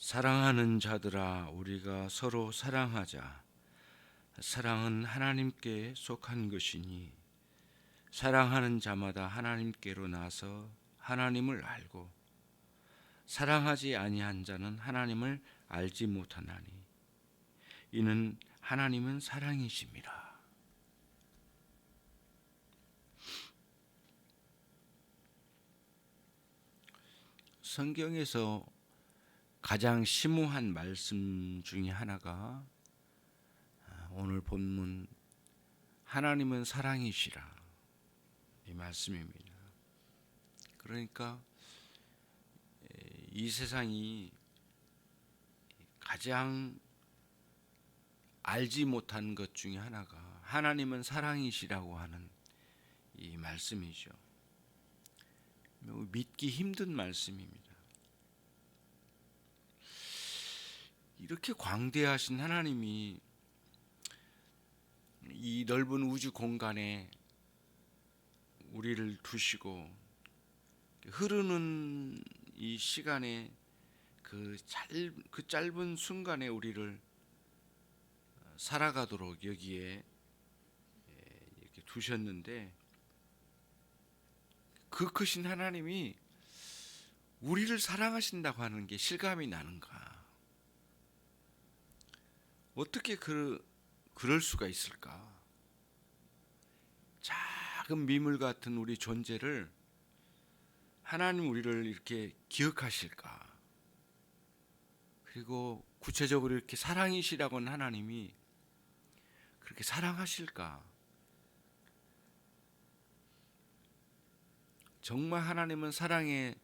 사랑하는 자들아, 우리가 서로 사랑하자. 사랑은 하나님께 속한 것이니 사랑하는 자마다 하나님께로 나서 하나님을 알고 사랑하지 아니한 자는 하나님을 알지 못하나니 이는 하나님은 사랑이심이라. 성경에서 가장 심오한 말씀 중에 하나가 오늘 본문 하나님은 사랑이시라 이 말씀입니다. 그러니까 이 세상이 가장 알지 못한 것 중에 하나가 하나님은 사랑이시라고 하는 이 말씀이죠. 믿기 힘든 말씀입니다. 이렇게 광대하신 하나님이 이 넓은 우주 공간에 우리를 두시고 흐르는 이 시간에 그 짧은 순간에 우리를 살아가도록 여기에 이렇게 두셨는데, 그 크신 하나님이 우리를 사랑하신다고 하는 게 실감이 나는가? 어떻게 그럴 수가 있을까? 작은 미물 같은 우리 존재를 하나님 우리를 이렇게 기억하실까? 그리고 구체적으로 이렇게 사랑이시라고 하는 하나님이 그렇게 사랑하실까? 정말 하나님은 사랑의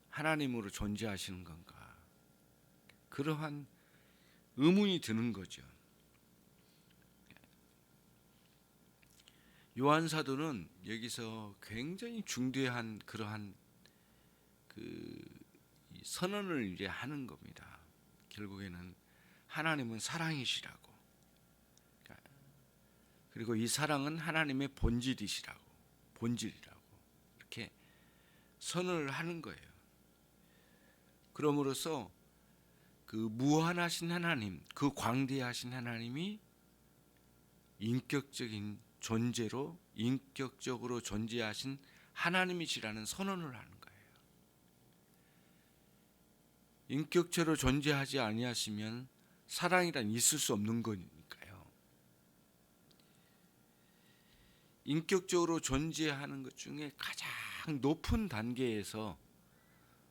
하나님으로 존재하시는 건가? 그러한 의문이 드는 거죠. 요한 사도는 여기서 굉장히 중대한 그러한 선언을 이제 하는 겁니다. 결국에는 하나님은 사랑이시라고. 그리고 이 사랑은 하나님의 본질이라고 이렇게 선언을 하는 거예요. 그러므로서 그 무한하신 하나님, 그 광대하신 하나님이 인격적인 존재로 인격적으로 존재하신 하나님이시라는 선언을 하는 거예요. 인격체로 존재하지 아니하시면 사랑이란 있을 수 없는 거니까요. 인격적으로 존재하는 것 중에 가장 높은 단계에서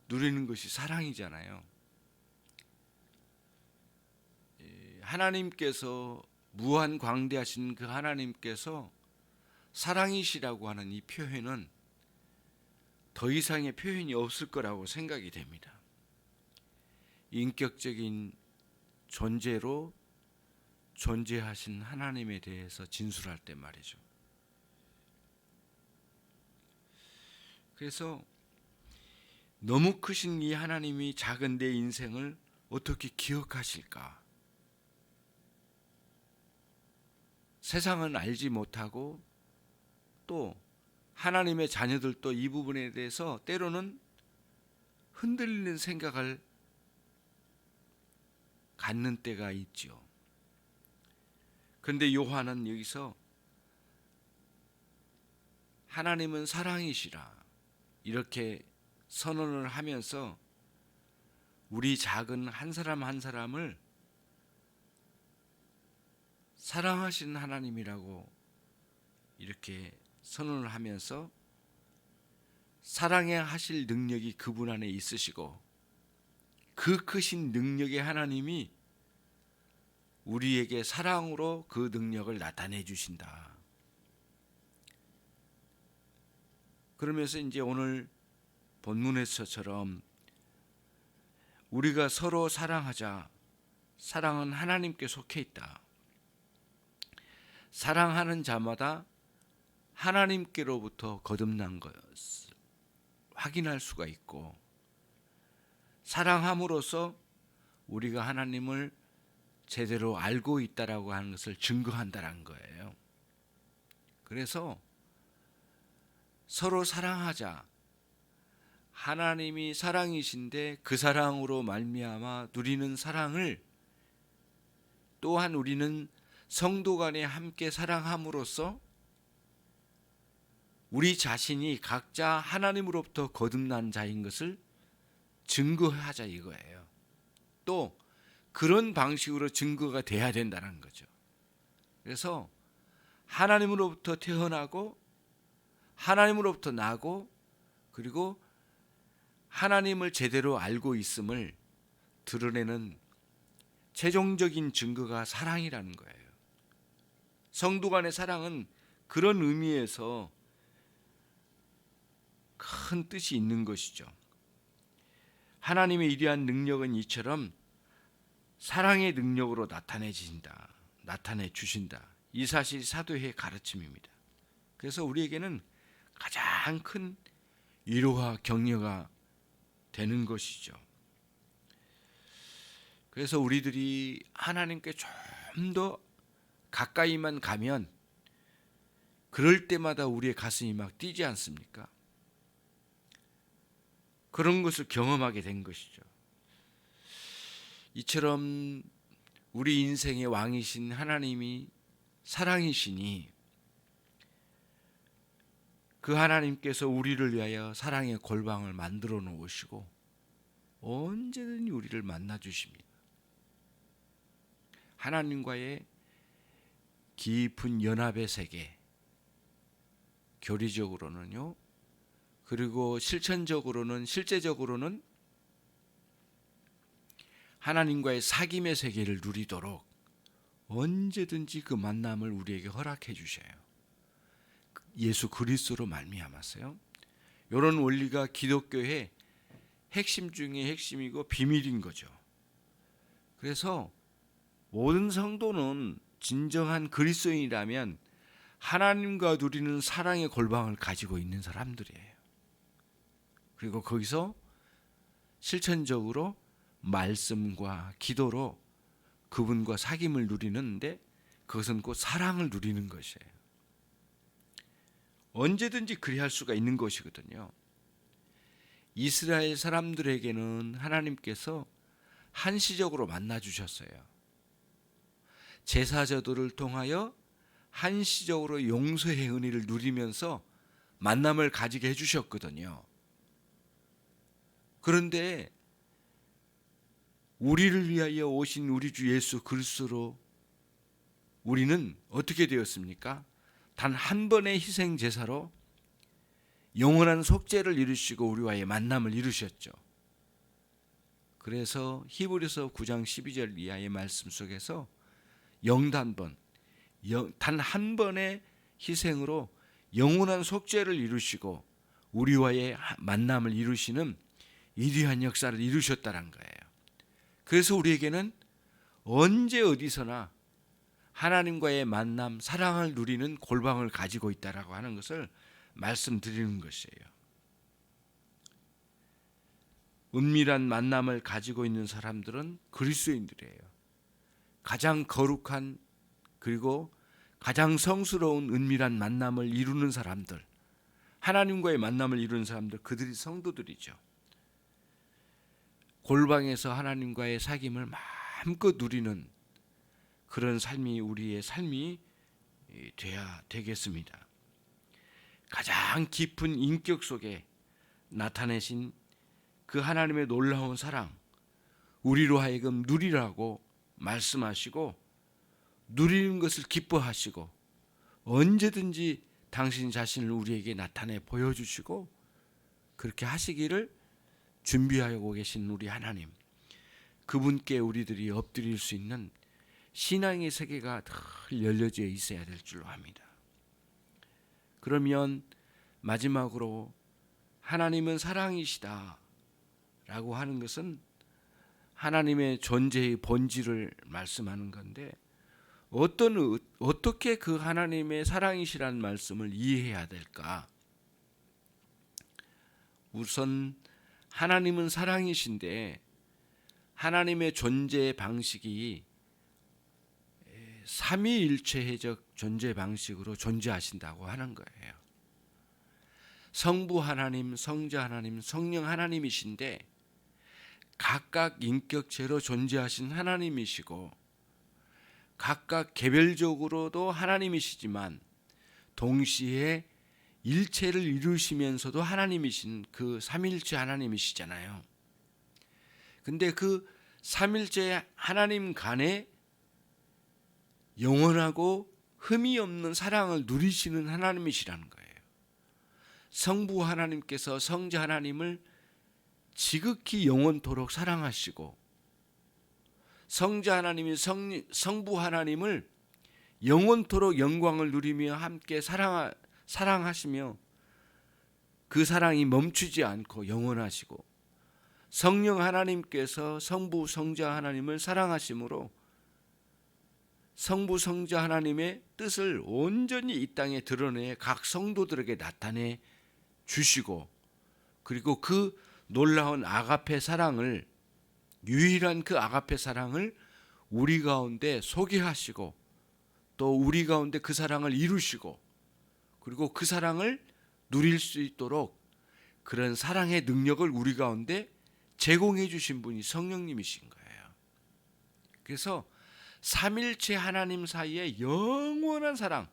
누리는 것이 사랑이잖아요. 하나님께서 무한 광대하신 그 하나님께서 사랑이시라고 하는 이 표현은 더 이상의 표현이 없을 거라고 생각이 됩니다. 인격적인 존재로 존재하신 하나님에 대해서 진술할 때 말이죠. 그래서 너무 크신 이 하나님이 작은 내 인생을 어떻게 기억하실까? 세상은 알지 못하고 또 하나님의 자녀들도 이 부분에 대해서 때로는 흔들리는 생각을 갖는 때가 있죠. 그런데 요한은 여기서 하나님은 사랑이시라 이렇게 선언을 하면서 우리 작은 한 사람 한 사람을 사랑하시는 하나님이라고 이렇게 선언을 하면서 사랑해야 하실 능력이 그분 안에 있으시고 그 크신 능력의 하나님이 우리에게 사랑으로 그 능력을 나타내 주신다. 그러면서 이제 오늘 본문에서처럼 우리가 서로 사랑하자. 사랑은 하나님께 속해 있다. 사랑하는 자마다 하나님께로부터 거듭난 것을 확인할 수가 있고, 사랑함으로써 우리가 하나님을 제대로 알고 있다라고 하는 것을 증거한다는 거예요. 그래서 서로 사랑하자. 하나님이 사랑이신데 그 사랑으로 말미암아 누리는 사랑을 또한 우리는 성도 간에 함께 사랑함으로써 우리 자신이 각자 하나님으로부터 거듭난 자인 것을 증거하자 이거예요. 또 그런 방식으로 증거가 돼야 된다는 거죠. 그래서 하나님으로부터 태어나고 하나님으로부터 나고 그리고 하나님을 제대로 알고 있음을 드러내는 최종적인 증거가 사랑이라는 거예요. 성도 간의 사랑은 그런 의미에서 큰 뜻이 있는 것이죠. 하나님의 이러한 능력은 이처럼 사랑의 능력으로 나타내 주신다. 이 사실이 사도의 가르침입니다. 그래서 우리에게는 가장 큰 위로와 격려가 되는 것이죠. 그래서 우리들이 하나님께 좀 더 가까이만 가면 그럴 때마다 우리의 가슴이 막 뛰지 않습니까? 그런 것을 경험하게 된 것이죠. 이처럼 우리 인생의 왕이신 하나님이 사랑이시니 그 하나님께서 우리를 위하여 사랑의 골방을 만들어 놓으시고 언제든지 우리를 만나 주십니다. 하나님과의 깊은 연합의 세계, 교리적으로는요. 그리고 실제적으로는 하나님과의 사귐의 세계를 누리도록 언제든지 그 만남을 우리에게 허락해 주셔요. 예수 그리스도로 말미암았어요. 이런 원리가 기독교의 핵심 중에 핵심이고 비밀인 거죠. 그래서 모든 성도는 진정한 그리스도인이라면 하나님과 누리는 사랑의 골방을 가지고 있는 사람들이에요. 그리고 거기서 실천적으로 말씀과 기도로 그분과 사귐을 누리는데 그것은 곧 사랑을 누리는 것이에요. 언제든지 그리할 수가 있는 것이거든요. 이스라엘 사람들에게는 하나님께서 한시적으로 만나 주셨어요. 제사자들을 통하여 한시적으로 용서의 은혜를 누리면서 만남을 가지게 해주셨거든요. 그런데 우리를 위하여 오신 우리 주 예수 그리스도로 우리는 어떻게 되었습니까? 단 한 번의 희생 제사로 영원한 속죄를 이루시고 우리와의 만남을 이루셨죠. 그래서 히브리서 9장 12절 이하의 말씀 속에서 단 한 번의 희생으로 영원한 속죄를 이루시고 우리와의 만남을 이루시는 위대한 역사를 이루셨다는 거예요. 그래서 우리에게는 언제 어디서나 하나님과의 만남, 사랑을 누리는 골방을 가지고 있다라고 하는 것을 말씀드리는 것이에요. 은밀한 만남을 가지고 있는 사람들은 그리스도인들이에요. 가장 거룩한 그리고 가장 성스러운 은밀한 만남을 이루는 사람들, 하나님과의 만남을 이루는 사람들, 그들이 성도들이죠. 골방에서 하나님과의 사귐을 마음껏 누리는 그런 삶이 우리의 삶이 돼야 되겠습니다. 가장 깊은 인격 속에 나타내신 그 하나님의 놀라운 사랑, 우리로 하여금 누리라고 말씀하시고 누리는 것을 기뻐하시고 언제든지 당신 자신을 우리에게 나타내 보여주시고 그렇게 하시기를 준비하고 계신 우리 하나님, 그분께 우리들이 엎드릴 수 있는 신앙의 세계가 늘 열려져 있어야 될 줄로 압니다. 그러면 마지막으로 하나님은 사랑이시다 라고 하는 것은 하나님의 존재의 본질을 말씀하는 건데 어떻게 그 하나님의 사랑이시라는 말씀을 이해해야 될까? 우선 하나님은 사랑이신데 하나님의 존재 방식이 삼위일체적 존재 방식으로 존재하신다고 하는 거예요. 성부 하나님, 성자 하나님, 성령 하나님이신데 각각 인격체로 존재하신 하나님이시고 각각 개별적으로도 하나님이시지만 동시에 일체를 이루시면서도 하나님이신 그 삼일체 하나님이시잖아요. 근데 그 삼일체 하나님 간에 영원하고 흠이 없는 사랑을 누리시는 하나님이시라는 거예요. 성부 하나님께서 성자 하나님을 지극히 영원토록 사랑하시고 성자 하나님이 성부 하나님을 영원토록 영광을 누리며 함께 사랑하시며 그 사랑이 멈추지 않고 영원하시고 성령 하나님께서 성부 성자 하나님을 사랑하심으로 성부 성자 하나님의 뜻을 온전히 이 땅에 드러내 각 성도들에게 나타내 주시고 그리고 그 놀라운 아가페 사랑을 유일한 그 아가페 사랑을 우리 가운데 소개하시고 또 우리 가운데 그 사랑을 이루시고 그리고 그 사랑을 누릴 수 있도록 그런 사랑의 능력을 우리 가운데 제공해 주신 분이 성령님이신 거예요. 그래서 삼일체 하나님 사이의 영원한 사랑,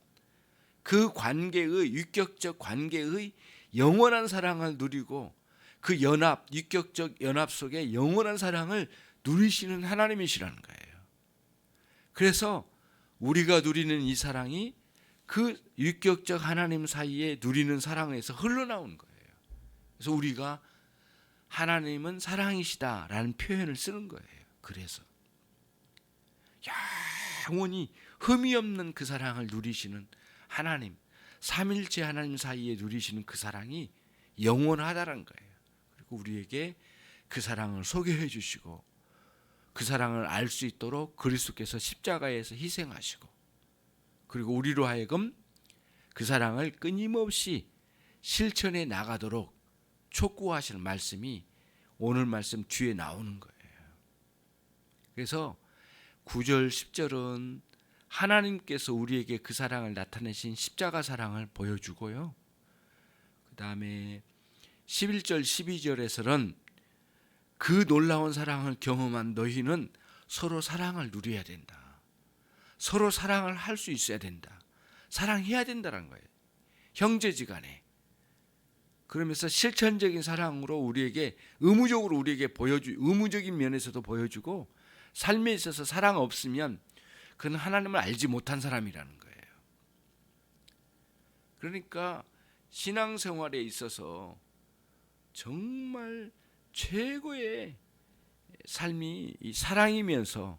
그 관계의 유격적 관계의 영원한 사랑을 누리고 그 연합, 유격적 연합 속에 영원한 사랑을 누리시는 하나님이시라는 거예요. 그래서 우리가 누리는 이 사랑이 그 유격적 하나님 사이에 누리는 사랑에서 흘러나오는 거예요. 그래서 우리가 하나님은 사랑이시다라는 표현을 쓰는 거예요. 그래서 영원히 흠이 없는 그 사랑을 누리시는 하나님, 삼일체 하나님 사이에 누리시는 그 사랑이 영원하다는 거예요. 그리고 우리에게 그 사랑을 소개해 주시고 그 사랑을 알 수 있도록 그리스도께서 십자가에서 희생하시고 그리고 우리로 하여금 그 사랑을 끊임없이 실천해 나가도록 촉구하시는 말씀이 오늘 말씀 뒤에 나오는 거예요. 그래서 9절 10절은 하나님께서 우리에게 그 사랑을 나타내신 십자가 사랑을 보여주고요. 그 다음에 11절 12절에서는 그 놀라운 사랑을 경험한 너희는 서로 사랑을 누려야 된다. 서로 사랑을 할 수 있어야 된다. 사랑해야 된다는 거예요. 형제지간에. 그러면서 실천적인 사랑으로 우리에게 의무적으로 우리에게 의무적인 면에서도 보여주고 삶에 있어서 사랑 없으면 그는 하나님을 알지 못한 사람이라는 거예요. 그러니까 신앙생활에 있어서 정말 최고의 삶이 이 사랑이면서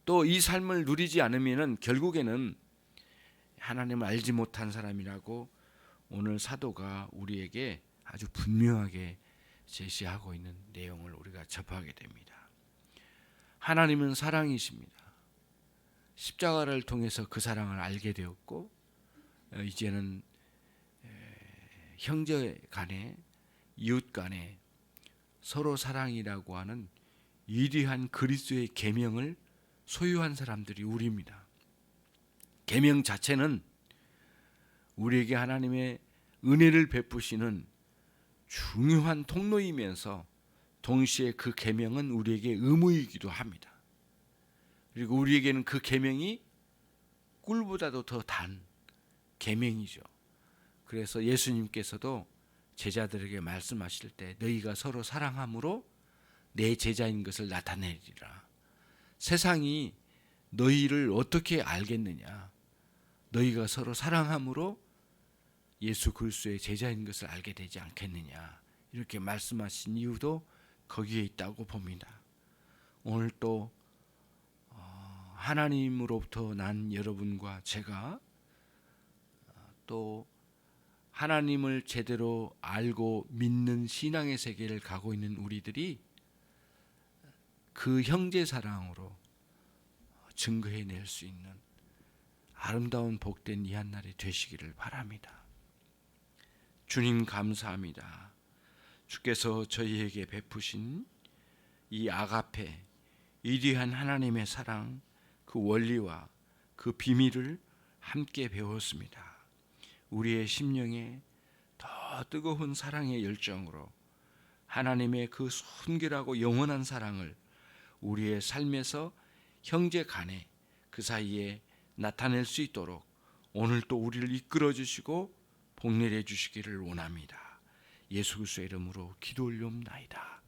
또 이 삶을 누리지 않으면 결국에는 하나님을 알지 못한 사람이라고 오늘 사도가 우리에게 아주 분명하게 제시하고 있는 내용을 우리가 접하게 됩니다. 하나님은 사랑이십니다. 십자가를 통해서 그 사랑을 알게 되었고 이제는 형제 간에 이웃 간에 서로 사랑이라고 하는 위대한 그리스도의 계명을 소유한 사람들이 우리입니다. 계명 자체는 우리에게 하나님의 은혜를 베푸시는 중요한 통로이면서 동시에 그 계명은 우리에게 의무이기도 합니다. 그리고 우리에게는 그 계명이 꿀보다도 더 단 계명이죠. 그래서 예수님께서도 제자들에게 말씀하실 때 너희가 서로 사랑함으로 내 제자인 것을 나타내리라. 세상이 너희를 어떻게 알겠느냐? 너희가 서로 사랑함으로 예수 그리스도의 제자인 것을 알게 되지 않겠느냐? 이렇게 말씀하신 이유도 거기에 있다고 봅니다. 오늘 또 하나님으로부터 난 여러분과 제가 또 하나님을 제대로 알고 믿는 신앙의 세계를 가고 있는 우리들이 그 형제 사랑으로 증거해낼 수 있는 아름다운 복된 이 한날이 되시기를 바랍니다. 주님 감사합니다. 주께서 저희에게 베푸신 이 아가페 위대한 하나님의 사랑 그 원리와 그 비밀을 함께 배웠습니다. 우리의 심령에 더 더 뜨거운 사랑의 열정으로 하나님의 그 순결하고 영원한 사랑을 우리의 삶에서 형제 간에 그 사이에 나타낼 수 있도록 오늘 또 우리를 이끌어 주시고 복내려 주시기를 원합니다. 예수 그리스도의 이름으로 기도 올리옵나이다.